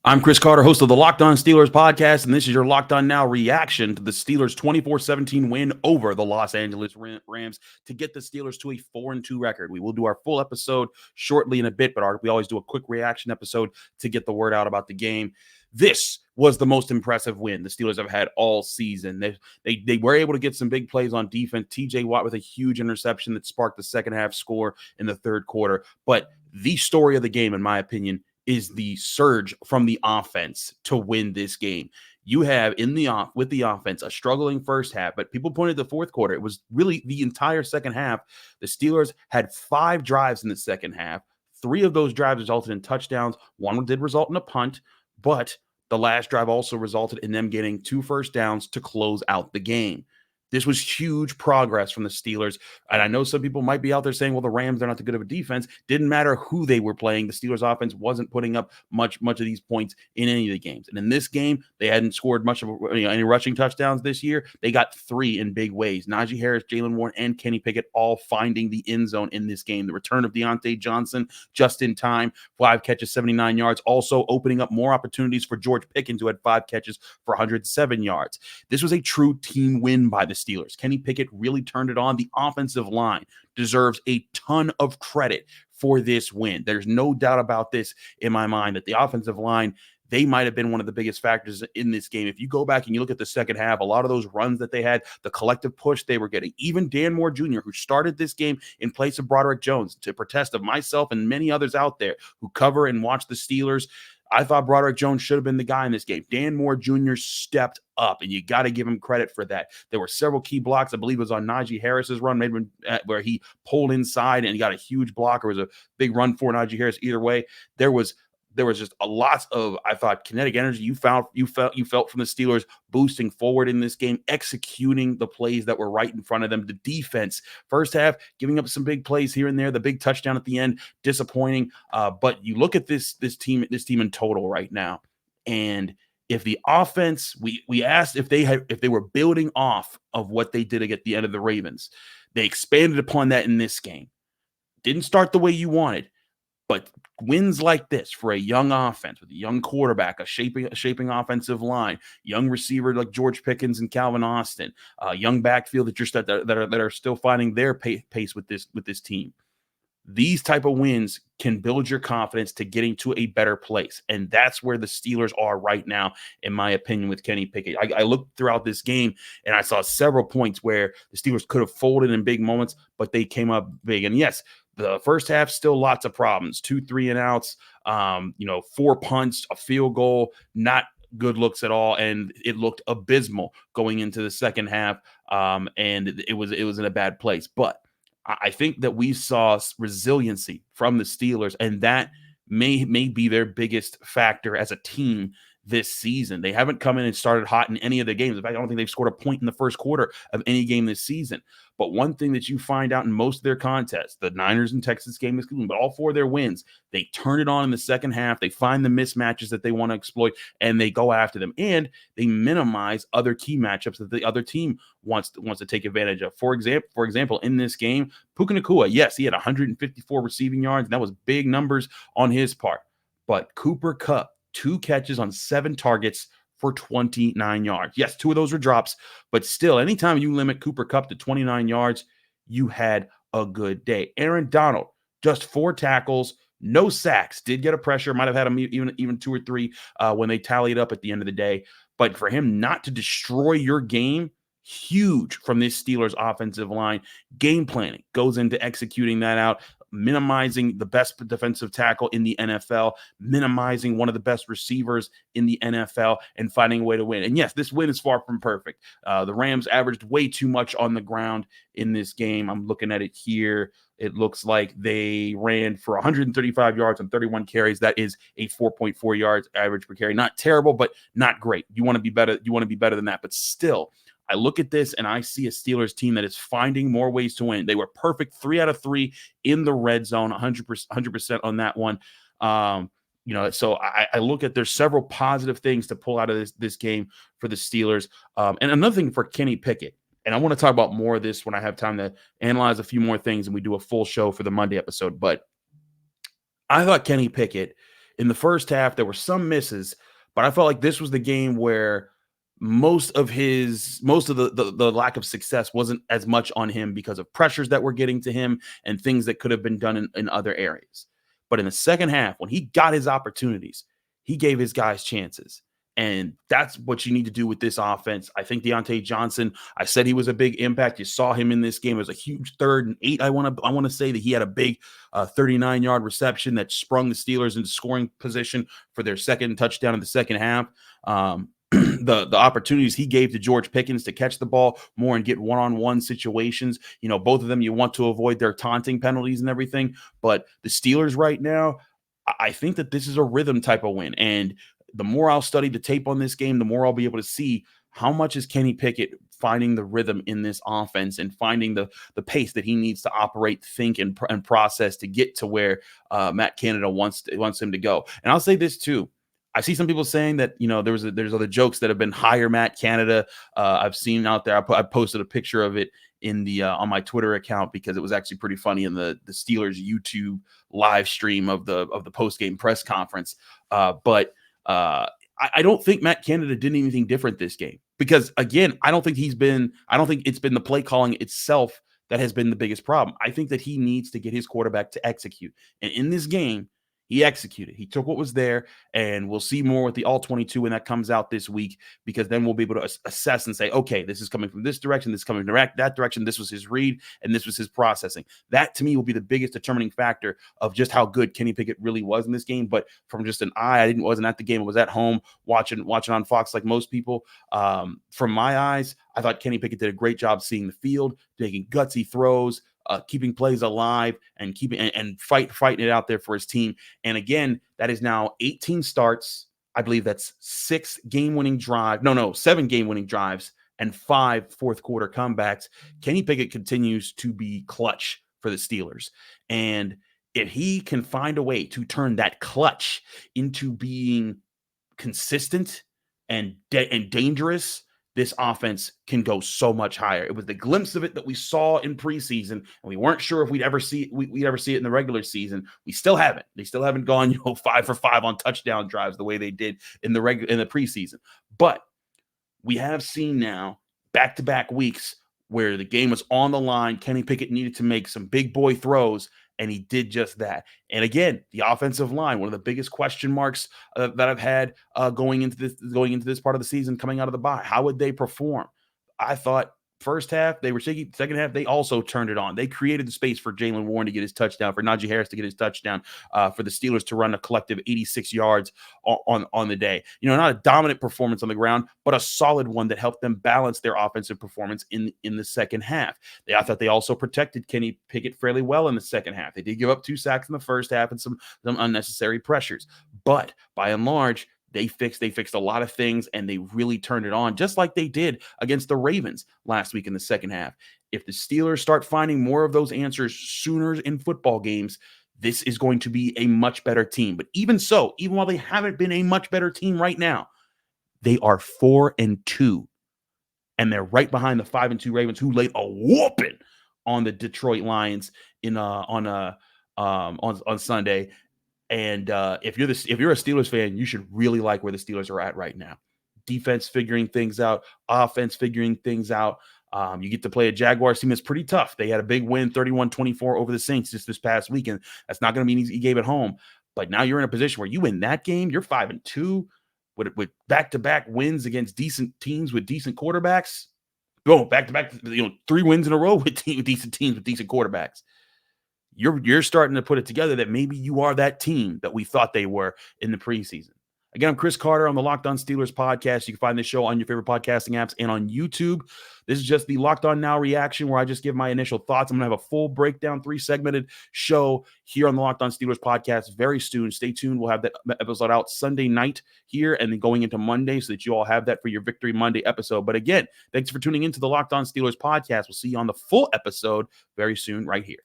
I'm Chris Carter, host of the Locked On Steelers podcast, and this is your Locked On Now reaction to the Steelers' 24-17 win over the Los Angeles Rams to get the Steelers to a 4-2 record. We will do our full episode shortly in a bit, but we always do a quick reaction episode to get the word out about the game. This was the most impressive win the Steelers have had all season. They were able to get some big plays on defense. TJ Watt with a huge interception that sparked the second half score in the third quarter. But the story of the game, in my opinion, is the surge from the offense to win this game. You have with the offense a struggling first half, but people pointed to the fourth quarter. It was really the entire second half. The Steelers had 5 drives in the second half. 3 of those drives resulted in touchdowns. One did result in a punt, but the last drive also resulted in them getting 2 first downs to close out the game. This was huge progress from the Steelers. And I know some people might be out there saying, well, the Rams are not that good of a defense. Didn't matter who they were playing. The Steelers offense wasn't putting up much of these points in any of the games. And in this game, they hadn't scored much of any rushing touchdowns this year. They got 3 in big ways. Najee Harris, Jaylen Warren, and Kenny Pickett all finding the end zone in this game. The return of Deontay Johnson just in time, 5 catches, 79 yards, also opening up more opportunities for George Pickens, who had 5 catches for 107 yards. This was a true team win by the Steelers. Kenny Pickett really turned it on. The offensive line deserves a ton of credit for this win. There's no doubt about this in my mind that the offensive line, they might have been one of the biggest factors in this game. If you go back and you look at the second half, a lot of those runs that they had, the collective push they were getting, even Dan Moore Jr., who started this game in place of Broderick Jones, to protest of myself and many others out there who cover and watch the Steelers, I thought Broderick Jones should have been the guy in this game. Dan Moore Jr. stepped up, and you got to give him credit for that. There were several key blocks. I believe it was on Najee Harris's run, maybe where he pulled inside and he got a huge block. It was a big run for Najee Harris. Either way, there was just a lot of, I thought, kinetic energy you felt from the Steelers boosting forward in this game, executing the plays that were right in front of them. The defense, first half, giving up some big plays here and there. The big touchdown at the end, disappointing. But you look at this team in total right now, and if the offense, we asked if they were building off of what they did at the end of the Ravens. They expanded upon that in this game. Didn't start the way you wanted, but wins like this for a young offense with a young quarterback, a shaping offensive line, young receiver like George Pickens and Calvin Austin, young backfield that are still finding their pace with this team. These type of wins can build your confidence to getting to a better place. And that's where the Steelers are right now, in my opinion, with Kenny Pickett. I looked throughout this game and I saw several points where the Steelers could have folded in big moments, but they came up big. And yes, the first half, still lots of problems, 2 3-and-outs, 4 punts, a field goal, not good looks at all. And it looked abysmal going into the second half. And it was in a bad place, but I think that we saw resiliency from the Steelers, and that may be their biggest factor as a team this season. They haven't come in and started hot in any of the games. In fact, I don't think they've scored a point in the first quarter of any game this season. But one thing that you find out in most of their contests, the Niners and Texas game, but all 4 of their wins, they turn it on in the second half. They find the mismatches that they want to exploit, and they go after them. And they minimize other key matchups that the other team wants to take advantage of. For example, in this game, Puka Nacua, yes, he had 154 receiving yards, and that was big numbers on his part. But Cooper Kupp, 2 catches on 7 targets for 29 yards. Yes, 2 of those were drops, but still, anytime you limit Cooper Kupp to 29 yards, you had a good day. Aaron Donald, just 4 tackles, no sacks, did get a pressure, might have had him even 2 or 3 when they tallied up at the end of the day. But for him not to destroy your game, huge from this Steelers offensive line. Game planning goes into executing that out, minimizing the best defensive tackle in the NFL, minimizing one of the best receivers in the NFL, and finding a way to win. And yes, this win is far from perfect. The Rams averaged way too much on the ground in this game. I'm looking at it here. It looks like they ran for 135 yards on 31 carries. That is a 4.4 yards average per carry. Not terrible, but not great. You want to be better. You want to be better than that, but still, I look at this and I see a Steelers team that is finding more ways to win. They were perfect 3 out of 3 in the red zone, 100% on that one. So I look at, there's several positive things to pull out of this game for the Steelers. And another thing for Kenny Pickett, and I want to talk about more of this when I have time to analyze a few more things and we do a full show for the Monday episode. But I thought Kenny Pickett in the first half, there were some misses, but I felt like this was the game where most of the lack of success wasn't as much on him because of pressures that were getting to him and things that could have been done in other areas. But in the second half, when he got his opportunities, he gave his guys chances. And that's what you need to do with this offense. I think Deontay Johnson, I said he was a big impact. You saw him in this game. It was a huge 3rd and 8. I want to say that he had a big 39-yard reception that sprung the Steelers into scoring position for their second touchdown in the second half. The opportunities he gave to George Pickens to catch the ball more and get one-on-one situations. Both of them, you want to avoid their taunting penalties and everything. But the Steelers right now, I think that this is a rhythm type of win. And the more I'll study the tape on this game, the more I'll be able to see how much is Kenny Pickett finding the rhythm in this offense and finding the pace that he needs to operate, think, and process to get to where Matt Canada wants him to go. And I'll say this too. I see some people saying that, there's other jokes that have been higher Matt Canada. I've seen out there. I posted a picture of it in the on my Twitter account because it was actually pretty funny in the Steelers YouTube live stream of the post-game press conference. But I don't think Matt Canada did anything different this game because, again, I don't think it's been the play calling itself that has been the biggest problem. I think that he needs to get his quarterback to execute. And in this game, he executed. He took what was there, and we'll see more with the All-22 when that comes out this week, because then we'll be able to assess and say, okay, this is coming from this direction, this is coming from that direction, this was his read, and this was his processing. That, to me, will be the biggest determining factor of just how good Kenny Pickett really was in this game. But from just an eye, I wasn't at the game. I was at home watching on Fox like most people. From my eyes, I thought Kenny Pickett did a great job seeing the field, making gutsy throws, keeping plays alive and fighting it out there for his team. And again, that is now 18 starts. I believe that's 7 game-winning drives and 5 fourth quarter comebacks. Kenny Pickett continues to be clutch for the Steelers. And if he can find a way to turn that clutch into being consistent and dangerous, this offense can go so much higher. It was the glimpse of it that we saw in preseason, and we weren't sure if we'd ever see it in the regular season. We still haven't. They still haven't gone 5 for 5 on touchdown drives the way they did in the preseason. But we have seen now back-to-back weeks where the game was on the line. Kenny Pickett needed to make some big boy throws, and he did just that. And again, the offensive line, one of the biggest question marks that I've had going into this part of the season, coming out of the bye. How would they perform? I thought first half they were shaky. Second half they also turned it on. They created the space for Jaylen Warren to get his touchdown, for Najee Harris to get his touchdown, for the Steelers to run a collective 86 yards on the day. Not a dominant performance on the ground, but a solid one that helped them balance their offensive performance in the second half. I thought they also protected Kenny Pickett fairly well in the second half. They did give up 2 sacks in the first half and some unnecessary pressures, but by and large, They fixed a lot of things, and they really turned it on, just like they did against the Ravens last week in the second half. If the Steelers start finding more of those answers sooner in football games, this is going to be a much better team. But even so, even while they haven't been a much better team right now, they are 4-2, and they're right behind the 5-2 Ravens, who laid a whooping on the Detroit Lions on Sunday. And if you're a Steelers fan, you should really like where the Steelers are at right now. Defense figuring things out, offense figuring things out. You get to play a Jaguars team that's pretty tough. They had a big win, 31-24 over the Saints just this past weekend. That's not going to mean he gave it home. But now you're in a position where you win that game, you're 5-2 with back-to-back wins against decent teams with decent quarterbacks. Go back-to-back, 3 wins in a row with decent teams with decent quarterbacks. You're starting to put it together that maybe you are that team that we thought they were in the preseason. Again, I'm Chris Carter on the Locked On Steelers podcast. You can find this show on your favorite podcasting apps and on YouTube. This is just the Locked On Now reaction where I just give my initial thoughts. I'm going to have a full breakdown, 3-segmented show here on the Locked On Steelers podcast very soon. Stay tuned. We'll have that episode out Sunday night here and then going into Monday so that you all have that for your Victory Monday episode. But again, thanks for tuning into the Locked On Steelers podcast. We'll see you on the full episode very soon right here.